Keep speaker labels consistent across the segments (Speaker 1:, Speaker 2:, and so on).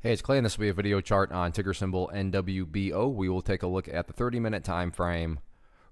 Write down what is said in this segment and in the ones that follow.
Speaker 1: Hey, it's Clay, and this will be a video chart on ticker symbol NWBO. We will take a look at the 30-minute time frame.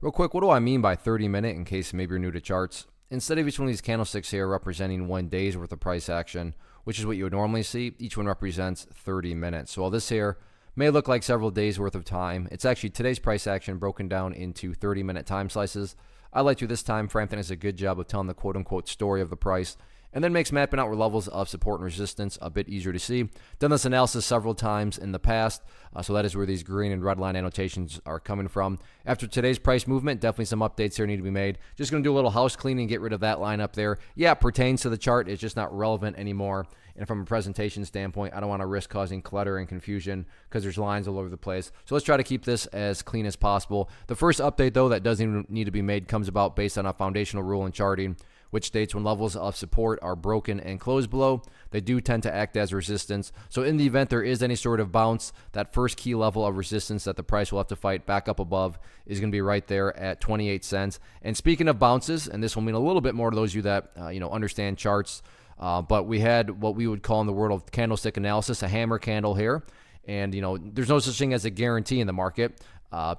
Speaker 1: Real quick, what do I mean by 30-minute in case maybe you're new to charts? Instead of each one of these candlesticks here representing 1 day's worth of price action, which is what you would normally see, each one represents 30 minutes. So while this here may look like several days worth of time, it's actually today's price action broken down into 30-minute time slices. I like to this time frame. I think it's a good job of telling the quote-unquote story of the price, and then makes mapping out levels of support and resistance a bit easier to see. Done this analysis several times in the past, so that is where these green and red line annotations are coming from. After today's price movement, definitely some updates here need to be made. Just going to do a little house cleaning, get rid of that line up there. Yeah, it pertains to the chart. It's just not relevant anymore. And from a presentation standpoint, I don't want to risk causing clutter and confusion because there's lines all over the place. So let's try to keep this as clean as possible. The first update, though, that doesn't even need to be made comes about based on a foundational rule in charting, which states when levels of support are broken and closed below, they do tend to act as resistance. So in the event there is any sort of bounce, that first key level of resistance that the price will have to fight back up above is going to be right there at 28 cents. And speaking of bounces, and this will mean a little bit more to those of you that understand charts, but we had what we would call in the world of candlestick analysis a hammer candle here. And there's no such thing as a guarantee in the market.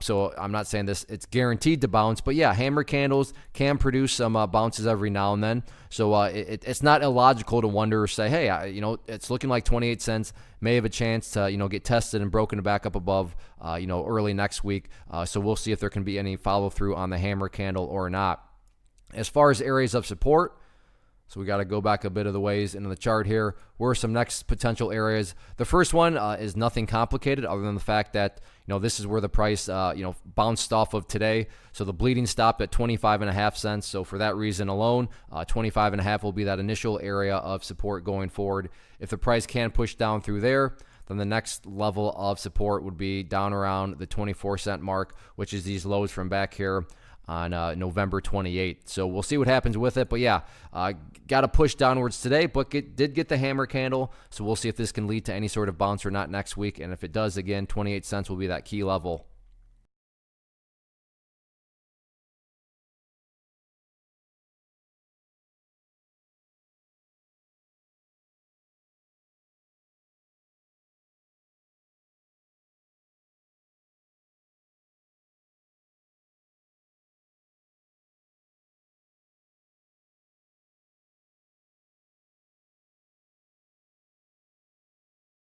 Speaker 1: So I'm not saying it's guaranteed to bounce, but yeah, hammer candles can produce some bounces every now and then. So it's not illogical to wonder or say, hey, it's looking like 28 cents may have a chance to, get tested and broken back up above, early next week. So we'll see if there can be any follow through on the hammer candle or not. As far as areas of support, so we got to go back a bit of the ways into the chart here. Where are some next potential areas? The first one is nothing complicated other than the fact that, this is where the price, bounced off of today. So the bleeding stopped at 25.5 cents. So for that reason alone, 25.5 will be that initial area of support going forward. If the price can push down through there, then the next level of support would be down around the 24-cent mark, which is these lows from back here on November 28th. So we'll see what happens with it. But yeah, got to push downwards today, but did get the hammer candle. So we'll see if this can lead to any sort of bounce or not next week. And if it does, again, 28 cents will be that key level.